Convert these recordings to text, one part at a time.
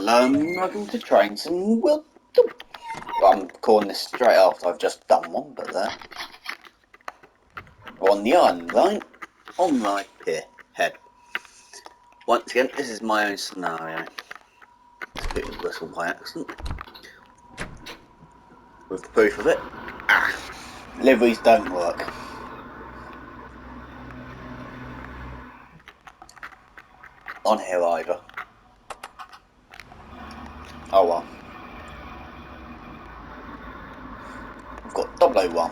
Hello and welcome to Trains and Well, I'm calling this straight after I've just done one, but there. On the island line, on my pier head. Once again, this is my own scenario. It's a bit of a whistle by accident. With the proof of it. Liveries don't work. On here either. Oh well. We've got 001,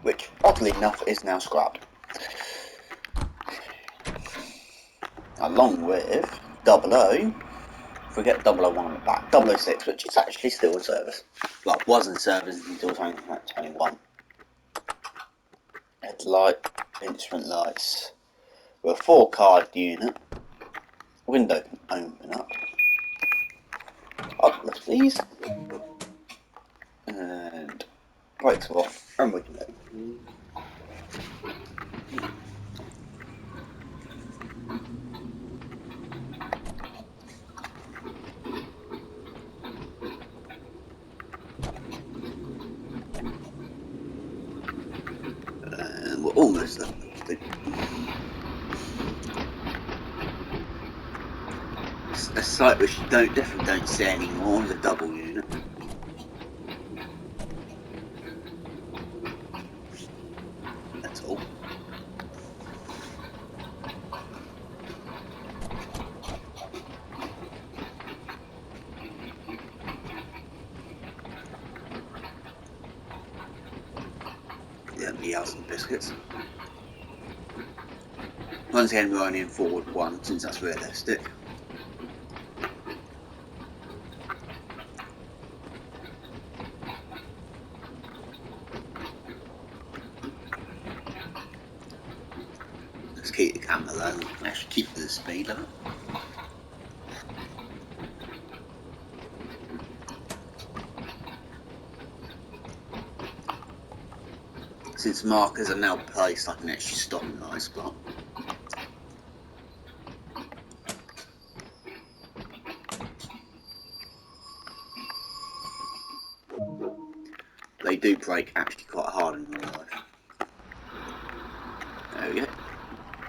which oddly enough is now scrapped. Along with 00, forget 001 on the back, 006, which is actually still in service. Well, was in service until 2021. Headlight, instrument lights. With a 4-card unit. Window can open up. Uplift please. And brakes are off, and we can go. And we're almost there. A sight which you definitely don't see anymore is a double unit. That's all. Yeah, the house and biscuits. Once again, we're only in forward one, since that's realistic. Let's keep the camera low and actually keep the speed limit. Since markers are now placed, I can actually stop in the nice spot. They do brake actually quite hard in real life. There we go.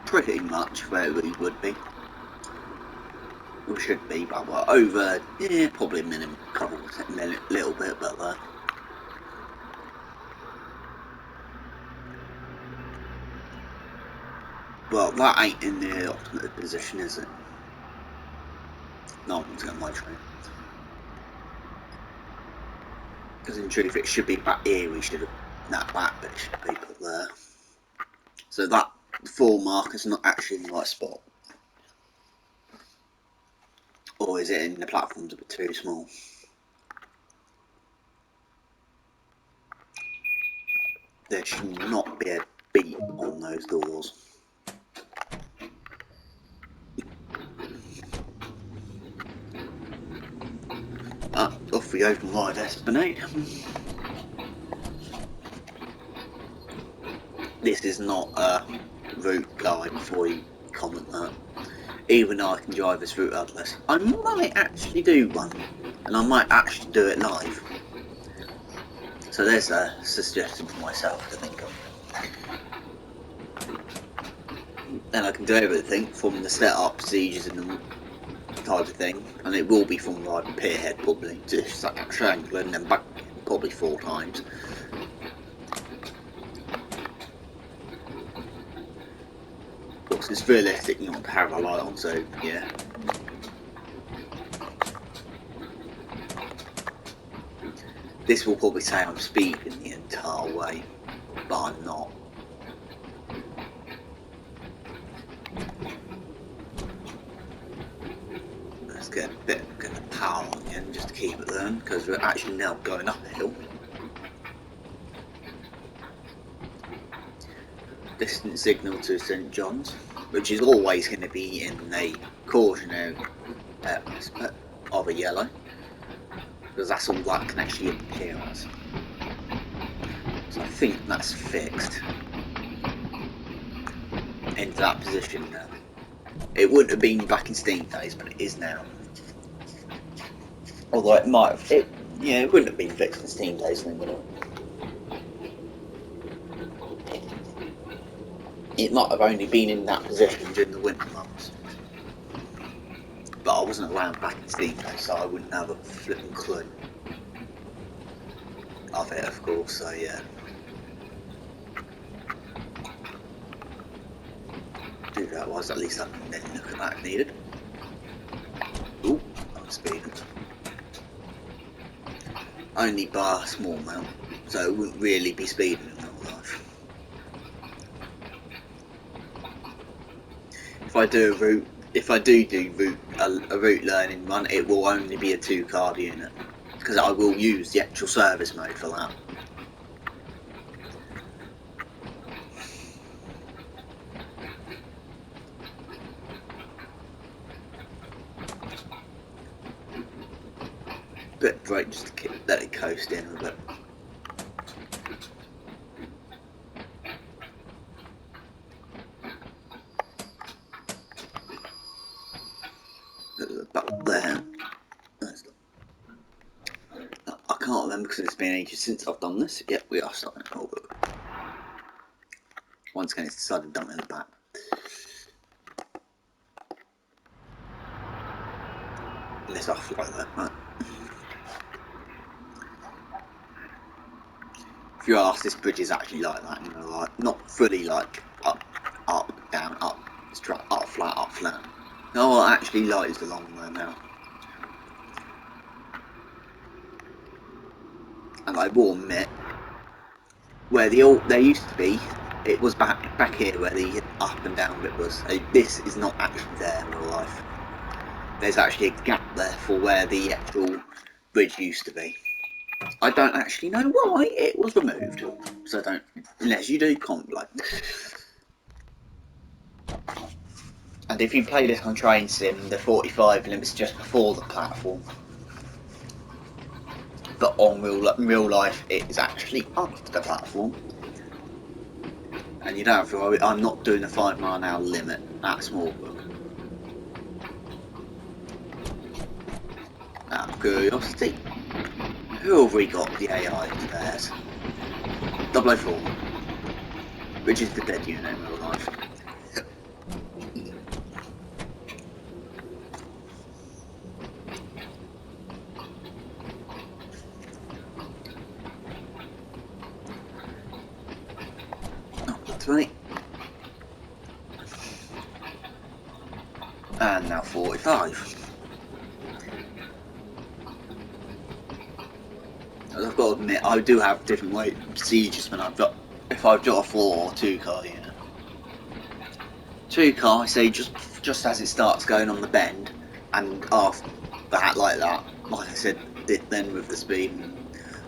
Pretty much where we would be. We should be, but we're over, yeah, probably a minimum, couple of minutes, little bit, but there. Well, that ain't in the optimal position, is it? No one's got my train. Because in truth, it should be back here. We should have that back bit should be put there. So that 4 marker's not actually in the right spot. Or is it in the platforms a bit too small? There should not be a beep on those doors. Off we go from Live Esplanade. This is not a route guide before you comment that. Even though I can drive this route atlas, I might actually do one, and I might actually do it live. So there's a suggestion for myself to think of. Then I can do everything from the setup, procedures and the type of thing, and it will be from like Pierhead probably, just like triangle and then back probably 4 times. Of course, it's realistic not to have a light on, so yeah. This will probably say I'm speeding the entire way, but I'm not. Let's get a bit of power on again just to keep it there, because we're actually now going up a hill. Distance signal to St John's, which is always going to be in a cautionary of a yellow, because that's all that can actually appear as. So I think that's fixed into that position now. It wouldn't have been back in Steam days, but it is now. Although it might have, it wouldn't have been fixed in Steam days then, would it? It might have only been in that position during the winter months. But I wasn't around back in Steam days, so I wouldn't have a flipping clue of it, of course, so yeah. Do that was, at least I can then look at that if needed. Ooh, I'm speeding. Only by a small amount, so it wouldn't really be speeding in real life. If I do a route, a route learning run, it will only be a 2-card unit, because I will use the actual service mode for that. Bit brake just to let it coast in a bit. Back there. I can't remember because it's been ages since I've done this. Yep, we are starting at Holbrook. Once again, it's decided to dump in the back. Let's off like that, right? If you ask, this bridge is actually like that, you know, like not fully like up, down, up, straight, up, flat. No, it actually lies along there now. And I will admit, where there used to be, it was back here where the up and down bit was. This is not actually there in real life. There's actually a gap there for where the actual bridge used to be. I don't actually know why it was removed, so don't, unless you do comment like. And if you play this on Train Sim, the 45 limits just before the platform. But on real life, it is actually after the platform. And you don't have to worry, I'm not doing a 5 mile an hour limit at Smallbrook. Out of curiosity, who have we got the AI spares? 004, which is the dead unit in real life. And now 45. I've got to admit, I do have different weight procedures when if I've got a 4 or 2 car unit. 2 car, I say just as it starts going on the bend, and after that, like I said, did then with the speed, and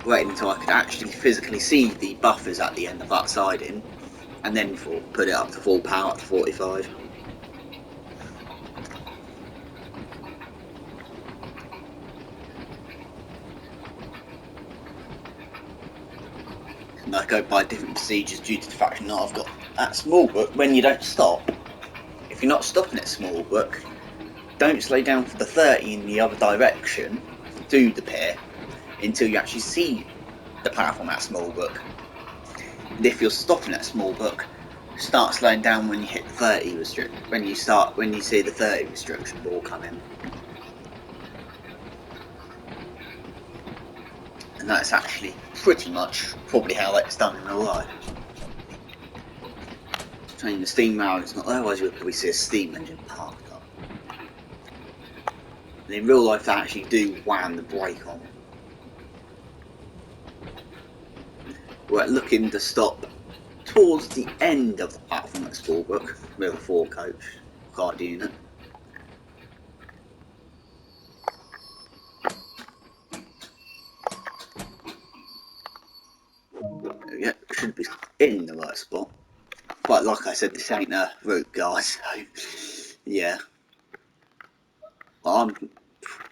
waiting until I could actually physically see the buffers at the end of that siding, and then put it up to full power to 45. And I go by different procedures due to the fact that I've got at Smallbrook, when you don't stop, if you're not stopping at Smallbrook, don't slow down for the 30 in the other direction to the pier until you actually see the platform at Smallbrook. And if you're stopping at Smallbrook, start slowing down when you hit the 30 restriction. When you see the 30 restriction ball come in. And that's actually pretty much probably how that's done in real life. Saying the steam mower is not, otherwise you'll probably see a steam engine parked up. And in real life they actually do wham the brake on. We're looking to stop towards the end of the platform at Smallbrook with a 4-coach card unit. Yeah, should be in the right spot. But like I said, this ain't a route, guys, so yeah. Because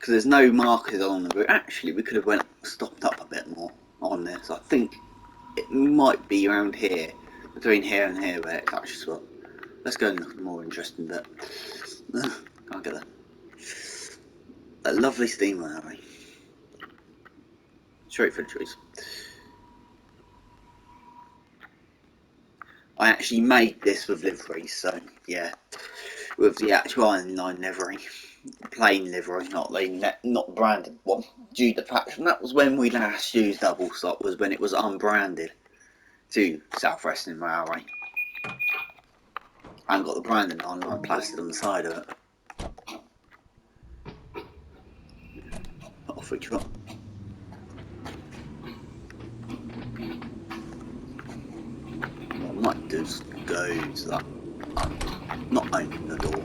there's no markers along the route. Actually, we could have stopped up a bit more on this. I think it might be around here, between here and here, where it's actually swapped. Let's go and look at the more interesting bit. Can't get that lovely steamer, Harry. Straight for the trees. I actually made this with livery, so yeah, with the actual Iron Line livery, plain livery, not branded one. Due to the fact that was when we last used double stop, was when it was unbranded to South Western Railway. I haven't got the branding on, like plastered on the side of it. Off we go. What I might do is go to that. Not open the door.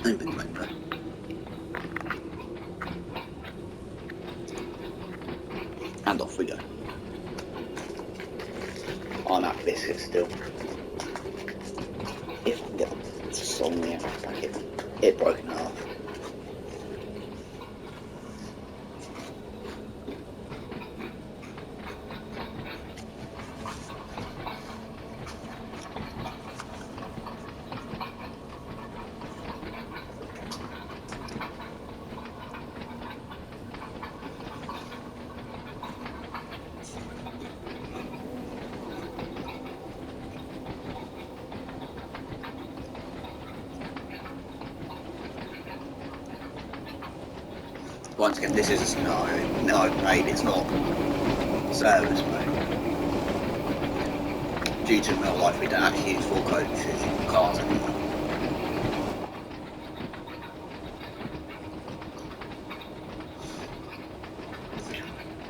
Open the window. And off we go. On that biscuit still. If I can get the song in the outer packet. It broke in half. Once again, this is a scenario. No, I've made it's not service mode. Due to real life, we don't actually use full coaches in cars anymore.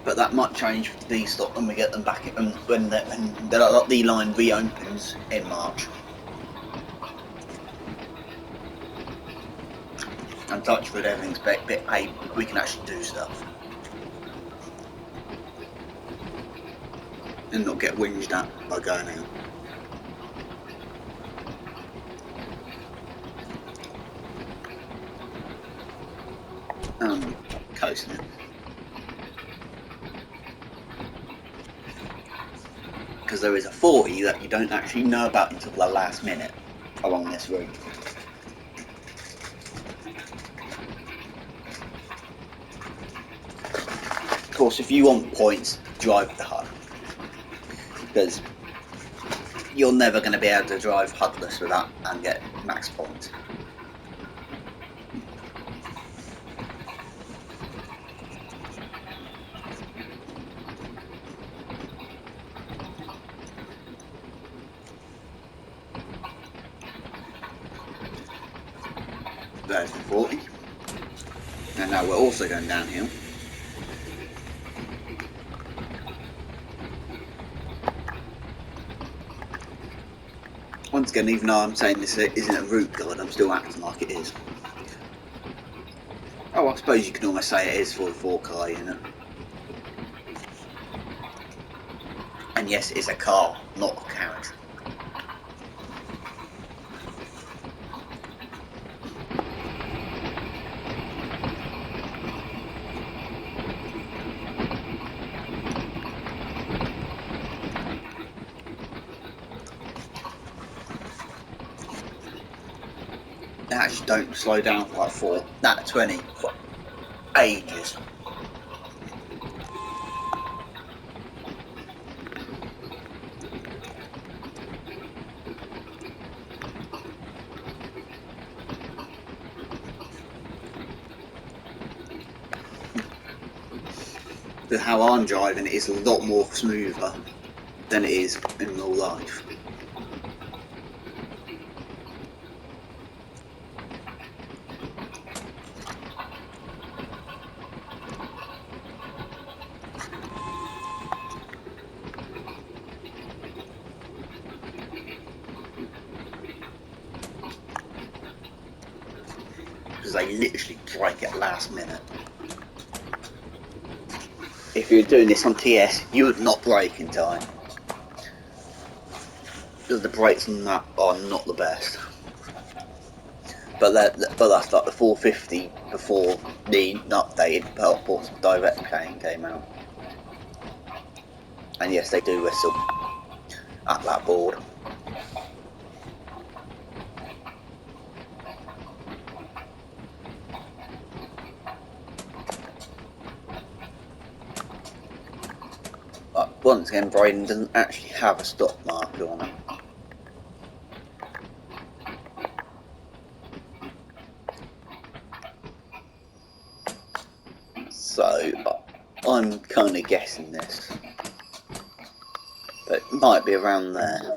But that might change with the D-stop when we get them back when the line reopens in March. And touch wood, everything's bit paid, we can actually do stuff. And not get whinged at by going out. Coasting it. Because there is a 40 that you don't actually know about until the last minute along this route. Of course, if you want points, drive the HUD. Because you're never going to be able to drive HUDless with that and get max points. There's the 40. And now we're also going downhill. Once again, even though I'm saying this isn't a route guide, I'm still acting like it is. Oh, I suppose you can almost say it is for the 4K, isn't it? And yes, it's a car, not a carriage. They actually don't slow down quite for that 20 for ages. But how I'm driving it is a lot more smoother than it is in real life. Because they literally brake at last minute. If you're doing this on TS, you would not brake in time. Because the brakes on that are not the best. But that's like the 450 before the updated Perforce Direct came out. And yes, they do whistle at that board. once again, Brighton doesn't actually have a stop marker on it. So, I'm kind of guessing this. But it might be around there.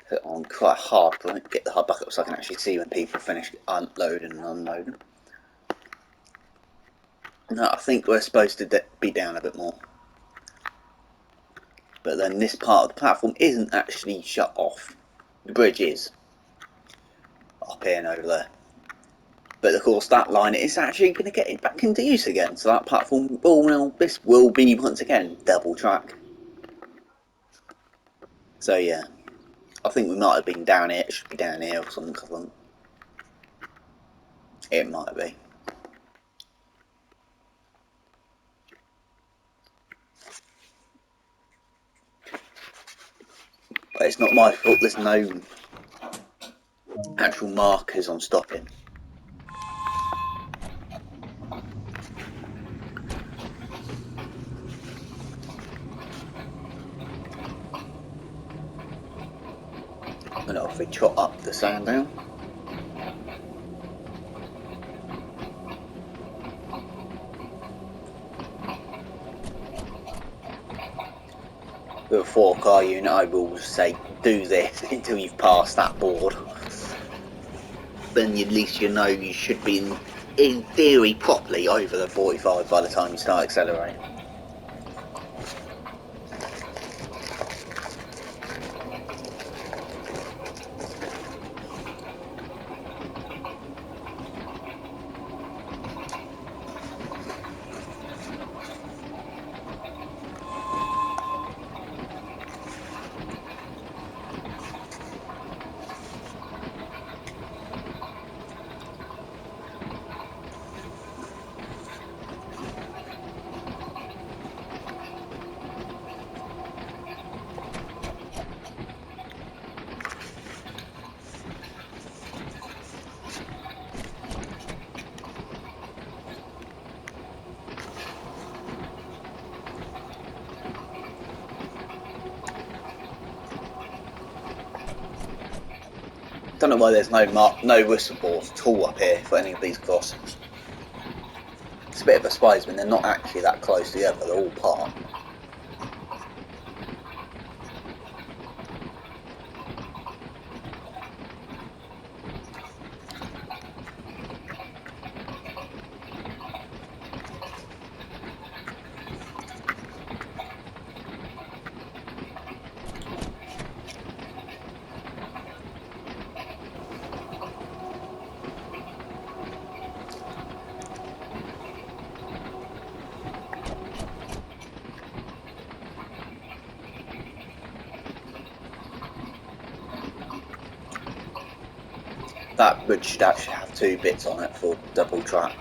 Put it on quite hard, but get the hard back up so I can actually see when people finish unloading and unloading. No, I think we're supposed to be down a bit more. But then this part of the platform isn't actually shut off. The bridge is. Up here and over there. But of course that line is actually going to get it back into use again. So that platform, this will be once again double track. So yeah. I think we might have been down here. It should be down here or something. I think. It might be. But it's not my fault. There's no actual markers on stopping. And if we trot up the sand down. With a 4-car unit, I will say do this until you've passed that board. Then at least you know you should be in theory properly over the 45 by the time you start accelerating. Don't know why there's no whistle boards at all up here for any of these crossings. It's a bit of a surprise when they're not actually that close together, they're all apart. That bridge should actually have 2 bits on it for double track.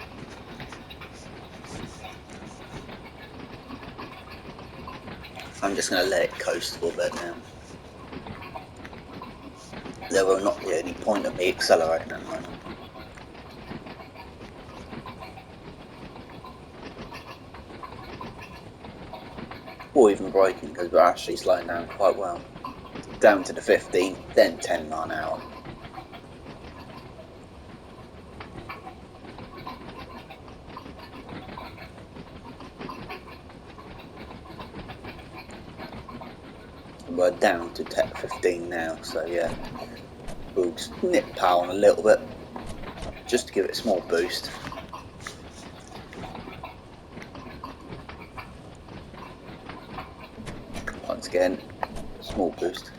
I'm just going to let it coast for a bit now. There will not be any point of me accelerating at the moment. Or even braking, because we're actually slowing down quite well. Down to the 15, then 10 mile an hour. We're down to 15 now, so yeah, we'll just nip power on a little bit, just to give it a small boost. Once again, small boost.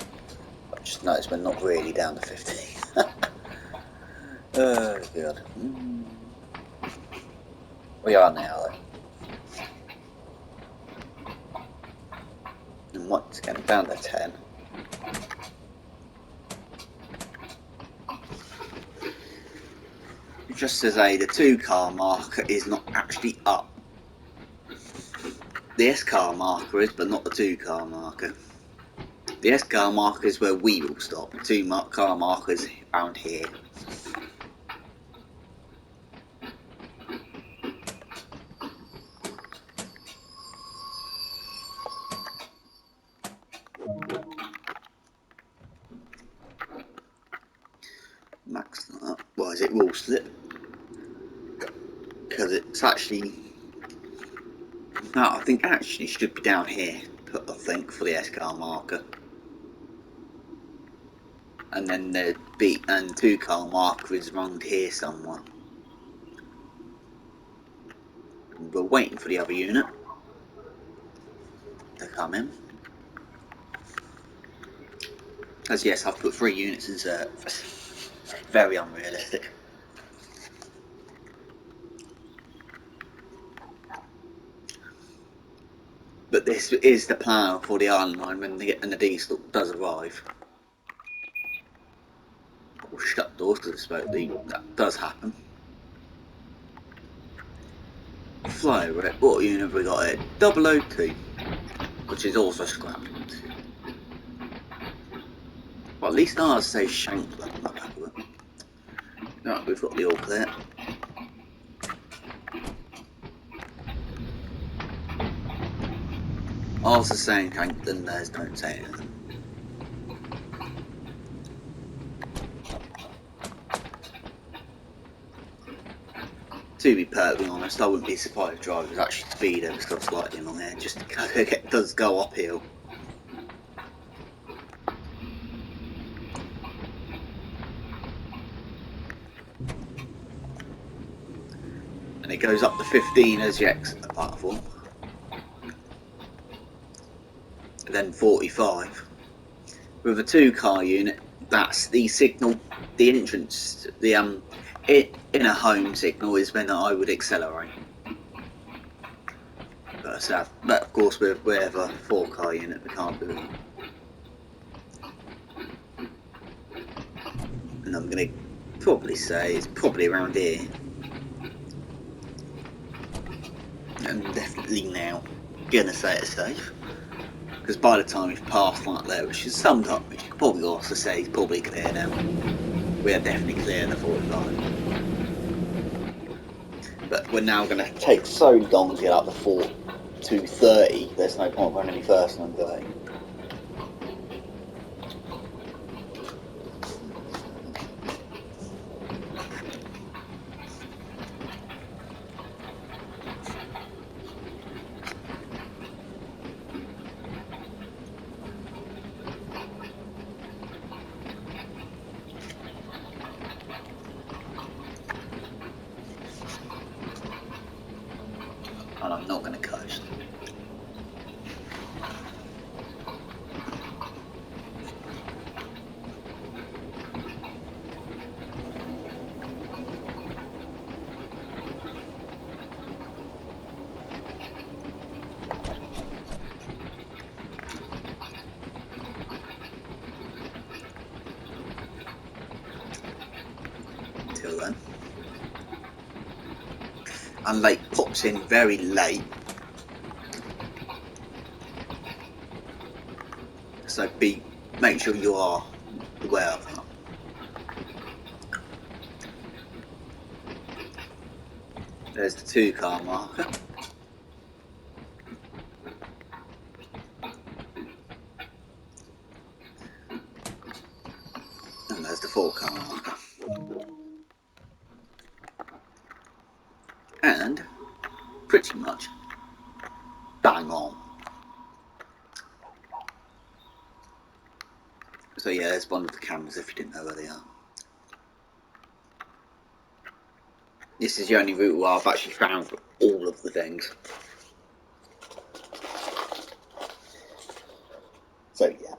I've just noticed we're not really down to 15. Oh god. We are now though. And once again, down to 10. Just to say, the 2-car marker is not actually up. The S-car marker is, but not the 2-car marker. The S-car marker is where we will stop. The 2-car marker is around here. max that. Why is it rule slip? Because it's actually, no, I think actually should be down here, I think, for the S-car marker. And then the B and 2-car marker is around here somewhere. We're waiting for the other unit to come in. As yes, I've put 3 units in service. Very unrealistic. But this is the plan for the Island Line when the diesel does arrive. We'll shut doors because that does happen. Flyer rate, what unit have we got here? 002, which is also scrapped. Well, at least ours says Shankland on the back of it. Right, we've got the all clear. Ours is saying Shankland, theirs don't say anything. To be perfectly honest, I wouldn't be surprised if drivers actually speed ever so slightly along here, just because it does go uphill. And it goes up to 15 as you exit the platform. Then 45. With a 2-car unit, that's the signal, the entrance, the in a home signal is when I would accelerate. But of course with a 4-car unit we can't do that. And I'm going to probably say it's probably around here. And definitely now going to say it's safe. Because by the time we've passed like there, which is sometimes, which you could probably also say is probably clear now. We are definitely clear in the 45. But we're now going to take so long to get up to 30, there's no point running any faster than 30. And I'm not going to coast. Until then. And late pops in very late. So make sure you are aware of that. There's the 2-car marker. And there's the 4-car marker. And pretty much bang on. So yeah, there's one of the cameras if you didn't know where they are. This is the only route where I've actually found all of the things. So yeah.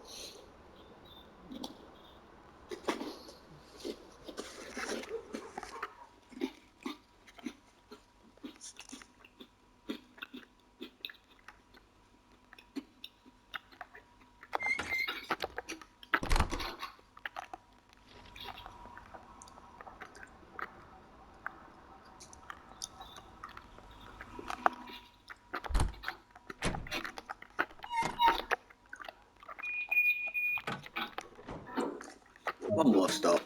One more stop.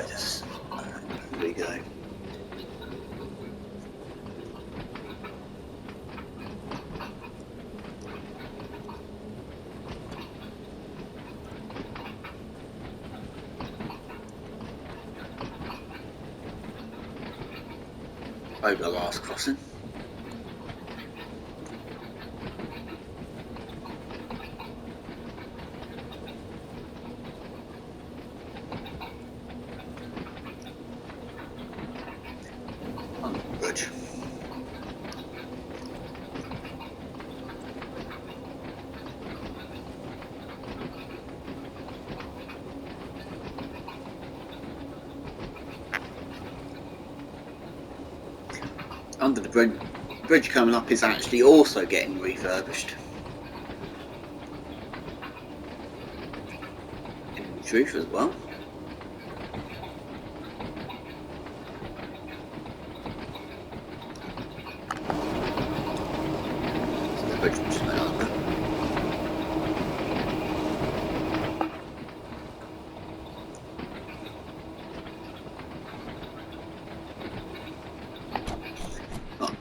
guide us. Here we go. Over the last crossing. Under the bridge. Under the bridge coming up is actually also getting refurbished. In truth as well. So the bridge just went under.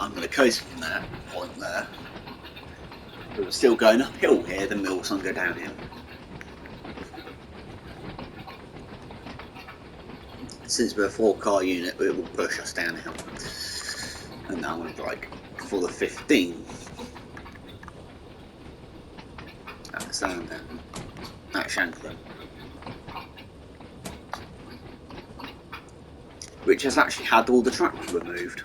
I'm going to coast from that point there. But we're still going uphill here, then we'll also go downhill. Since we're a 4-car unit, it will push us downhill. And now I'm going to brake for the 15. At the Sandown. At Shanklin. Which has actually had all the tracks removed.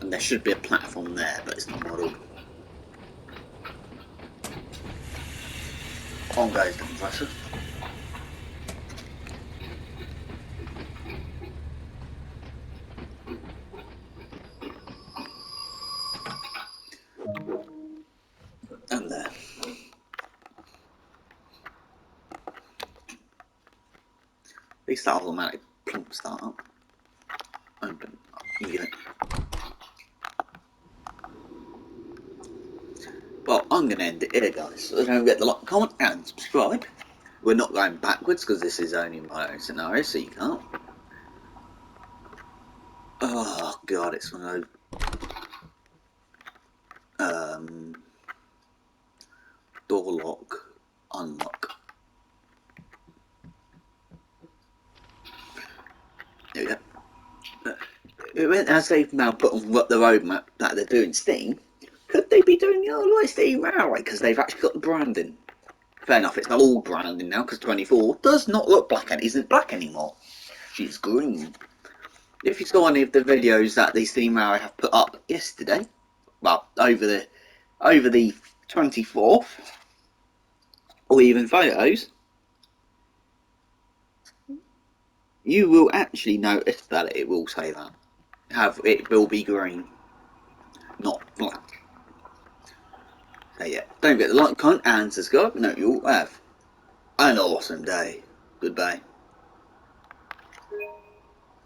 And there should be a platform there, but it's not modelled. On goes the compressor. And there. At least that automatic plump start up. Open up. Unit. Well, I'm going to end it here, guys. So don't forget to like, comment, and subscribe. We're not going backwards because this is only my own scenario, so you can't. Oh god, it's one of those. Door lock, unlock. There we go. As they've now put on the roadmap that they're doing Steam, could they be doing the other way Steam Railway? Because they've actually got the branding. Fair enough, it's not all branding now, because 24 does not look black and isn't black anymore. She's green. If you saw any of the videos that the Steam Railway have put up yesterday, well, over the 24th, or even photos, you will actually notice that it will say that. It will be green, not black. So yeah, don't forget to like, comment and subscribe, and hope you all have an awesome day. Goodbye.